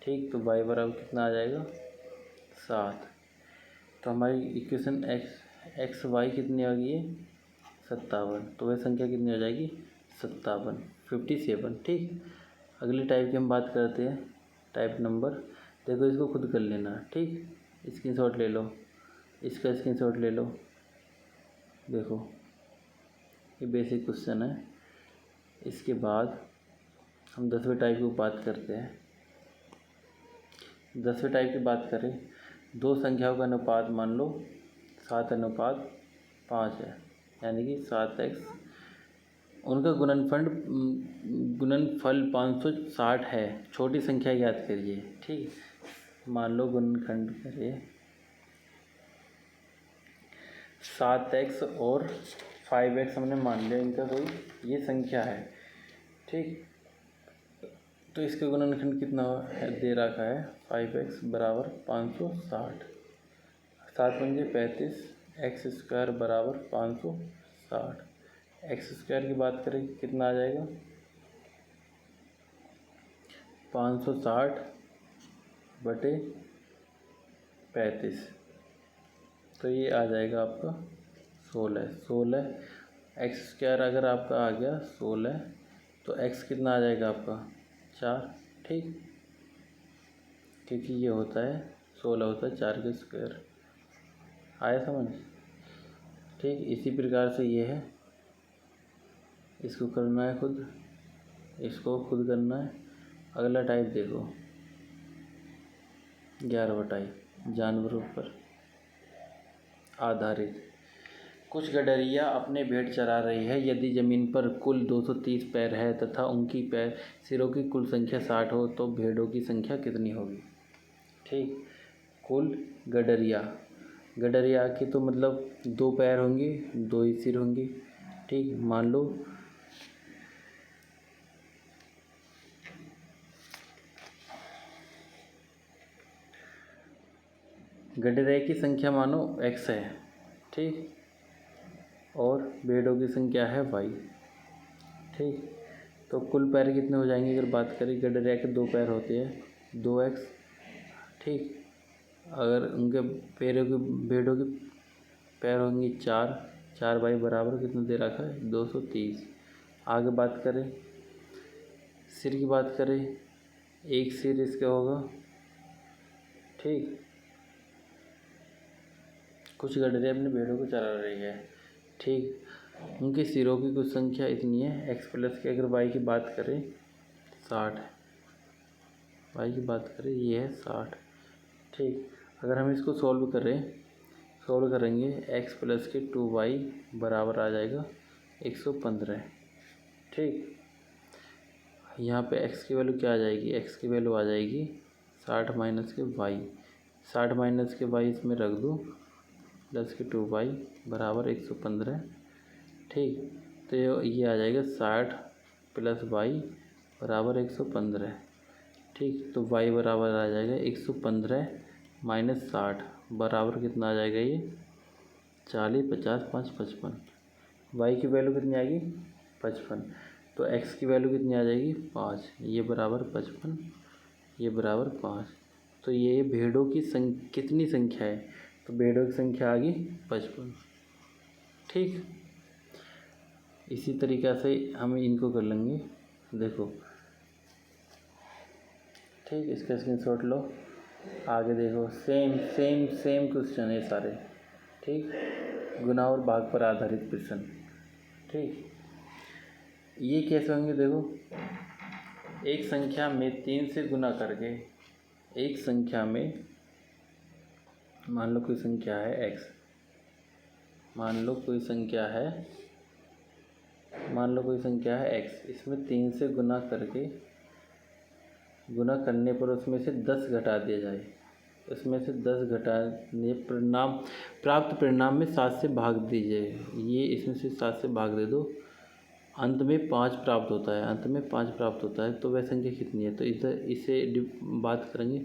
ठीक, तो y बराबर कितना आ जाएगा 7। तो हमारी इक्वेशन एक्स वाई कितनी आ गई है 57। तो वह संख्या कितनी हो जाएगी 57। ठीक, अगली टाइप की हम बात करते हैं, टाइप नंबर। देखो इसको खुद कर लेना। ठीक, स्क्रीनशॉट ले लो, इसका स्क्रीनशॉट ले लो। देखो ये बेसिक क्वेश्चन है। इसके बाद हम 10वें टाइप की बात करते हैं। 10वें टाइप की बात करें, दो संख्याओं का अनुपात मान लो 7:5 है, यानी कि 7x, उनका गुणनफल 560 है। छोटी संख्या याद करिए। ठीक, मान लो गुणनखंड करिए 7x और 5x हमने मान लिया, इनका कोई ये संख्या है। ठीक, तो इसका गुणनखंड कितना है दे रखा है 5x बराबर 560, 7 पंजे 35, एक्स स्क्वायर बराबर 560। एक्स स्क्वायर की बात करें कितना आ जाएगा 560 बटे 35, तो ये आ जाएगा आपका 16। एक्स स्क्वायर अगर आपका आ गया 16, तो एक्स कितना आ जाएगा आपका 4। ठीक, क्योंकि ये होता है 16 होता है 4 के स्क्वायर। आया समझ। ठीक, इसी प्रकार से ये है, इसको करना है खुद, इसको खुद करना है। अगला टाइप देखो 11वां टाइप, जानवरों पर आधारित। कुछ गडरिया अपने भेड़ चरा रही है। यदि ज़मीन पर कुल 230 पैर है तथा उनकी पैर सिरों की कुल संख्या 60 हो तो भेड़ों की संख्या कितनी होगी। ठीक, कुल गडरिया के तो मतलब 2 पैर होंगे, 2 ही सिर होंगे। ठीक, मान लो गडरिया की संख्या मानो x है। ठीक, और भेड़ों की संख्या है y। ठीक, तो कुल पैर कितने हो जाएंगे, अगर बात करें गडरिया के 2 पैर होते हैं 2x। ठीक, अगर उनके भेड़ों के पैर होंगे 4 बाई बराबर कितना दे रखा है 230। आगे बात करें सिर की बात करें, एक सिर इसका होगा। ठीक, कुछ गडरिया अपने भेड़ों को चरा रही है। ठीक, उनके सिरों की कुछ संख्या इतनी है एक्स प्लस के, अगर वाई की बात करें 60, वाई की बात करें ये है 60। ठीक, अगर हम इसको सॉल्व करेंगे एक्स प्लस के 2y बराबर आ जाएगा 115। ठीक, यहाँ पे x की वैल्यू क्या आ जाएगी, x की वैल्यू आ जाएगी 60 माइनस के y, 60 माइनस के y इसमें रख दो, प्लस के 2y बराबर 115। ठीक, तो ये आ जाएगा 60 प्लस y बराबर 115। ठीक, तो y बराबर आ जाएगा 115 माइनस 60 बराबर कितना आ जाएगा ये 40, 50, 5, 55। y की वैल्यू कितनी आएगी 55, तो x की वैल्यू कितनी आ जाएगी 5, ये बराबर 55, ये बराबर 5। तो ये भेड़ों की कितनी संख्या है, तो भेड़ों की संख्या आ गई 55। ठीक, इसी तरीक़ा से हम इनको कर लेंगे। देखो ठीक, इसका स्क्रीनशॉट लो। आगे देखो सेम क्वेश्चन है सारे। ठीक, गुना और भाग पर आधारित प्रश्न। ठीक, ये कैसे होंगे देखो, एक संख्या में 3 से गुना करके, एक संख्या में मान लो कोई संख्या है x, मान लो कोई संख्या है x, इसमें 3 से गुना करके, गुना करने पर उसमें से 10 घटा दिया जाए, उसमें से 10 घटाने प्राप्त परिणाम में 7 से भाग दीजिए। ये इसमें से 7 से भाग दे दो, अंत में 5 प्राप्त होता है, अंत में 5 प्राप्त होता है, तो वह संख्या कितनी है? तो इधर इसे बात करेंगे,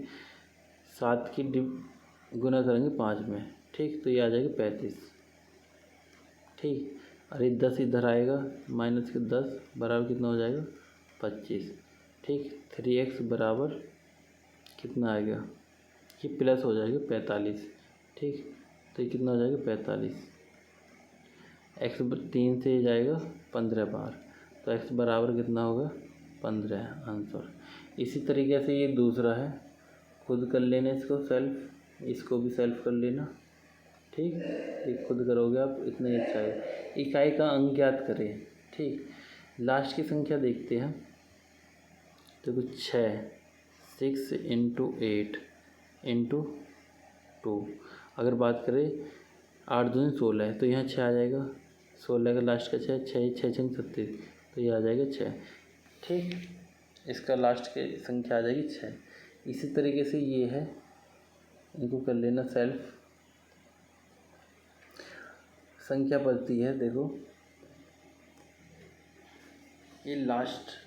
7 की गुना करेंगे 5 में, ठीक, तो ये आ जाएगा 35, ठीक। अरे 10 इधर आएगा, माइनस के 10 बराबर कितना हो जाएगा? 25, ठीक। 3x बराबर कितना आएगा? ये प्लस हो जाएगा 45, ठीक, तो ये कितना हो जाएगा? 45। x 3 से जाएगा 15 बार, तो x बराबर कितना होगा? 15 आंसर। इसी तरीके से ये दूसरा है, खुद कर लेना इसको सेल्फ, इसको भी सेल्फ कर लेना, ठीक। ये खुद करोगे आप, इतना ही अच्छा है। इकाई का अंक ज्ञात करें, ठीक। लास्ट की संख्या देखते हैं, तो कुछ 6 इंटू 8 इंटू 2, अगर बात करें 8 दूनी 16 है, तो यहाँ 6 आ जाएगा, 16 का लास्ट का 6, 6 6 36, तो ये आ जाएगा 6, ठीक। इसका लास्ट की संख्या आ जाएगी 6। इसी तरीके से ये है, इनको कर लेना सेल्फ। संख्या बढ़ती है, देखो ये लास्ट,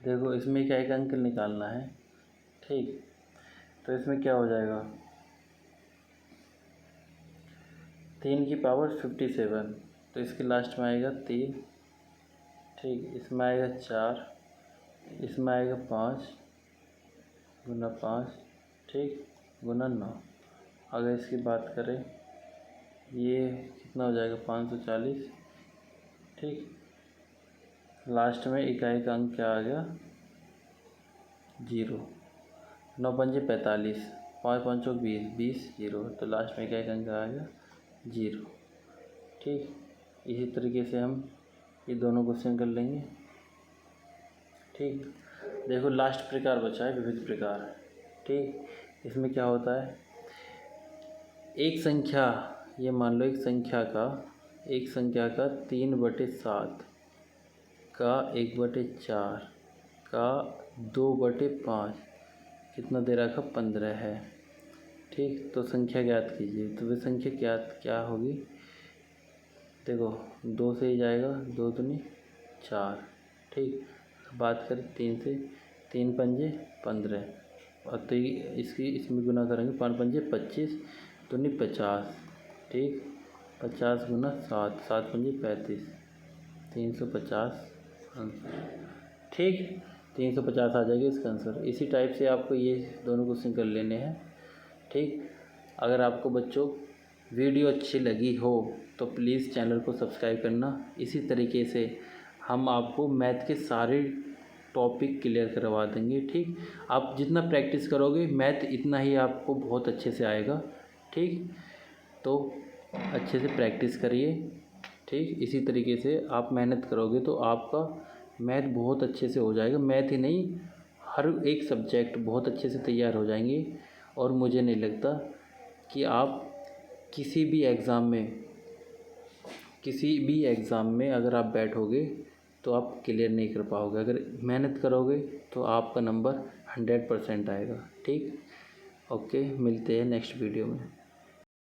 देखो इसमें क्या एक अंक निकालना है, ठीक। तो इसमें क्या हो जाएगा? 3 की पावर 57, तो इसके लास्ट में आएगा 3, ठीक। इसमें आएगा 4, इसमें आएगा 5 गुना 5, ठीक, गुना 9। अगर इसकी बात करें, ये कितना हो जाएगा? 540, ठीक। लास्ट में इकाई का अंक क्या आ गया? 0। 9 पंजे 45, 5 5 20, 20 0, तो लास्ट में इकाई का अंक आ गया 0, ठीक। इसी तरीके से हम ये दोनों क्वेश्चन कर लेंगे, ठीक। देखो लास्ट प्रकार बचा है विविध प्रकार, ठीक। इसमें क्या होता है, एक संख्या, ये मान लो एक संख्या का 3/7 का 1/4 का 2/5 कितना दे रखा? 15 है, ठीक। तो संख्या ज्ञात कीजिए, तो वह संख्या क्या होगी? देखो 2 से ही जाएगा, 2 दूनी 4, ठीक। बात करें 3 से, 3 पंजे 15, और तो इसमें गुना करेंगे, 5 पंजे 25, दूनी 50, ठीक। 50 गुना 7, 7 पंजे 35, 350 आंसर, ठीक। 350 आ जाएगा इसका आंसर। इसी टाइप से आपको ये दोनों क्वेश्चन कर लेने हैं, ठीक। अगर आपको बच्चों वीडियो अच्छी लगी हो तो प्लीज़ चैनल को सब्सक्राइब करना। इसी तरीके से हम आपको मैथ के सारे टॉपिक क्लियर करवा देंगे, ठीक। आप जितना प्रैक्टिस करोगे मैथ इतना ही आपको बहुत अच्छे से आएगा, ठीक। तो अच्छे से प्रैक्टिस करिए, ठीक। इसी तरीके से आप मेहनत करोगे तो आपका मैथ बहुत अच्छे से हो जाएगा। मैथ ही नहीं, हर एक सब्जेक्ट बहुत अच्छे से तैयार हो जाएंगे। और मुझे नहीं लगता कि आप किसी भी एग्ज़ाम में अगर आप बैठोगे तो आप क्लियर नहीं कर पाओगे। अगर मेहनत करोगे तो आपका नंबर 100% आएगा, ठीक। ओके, मिलते हैं नेक्स्ट वीडियो में।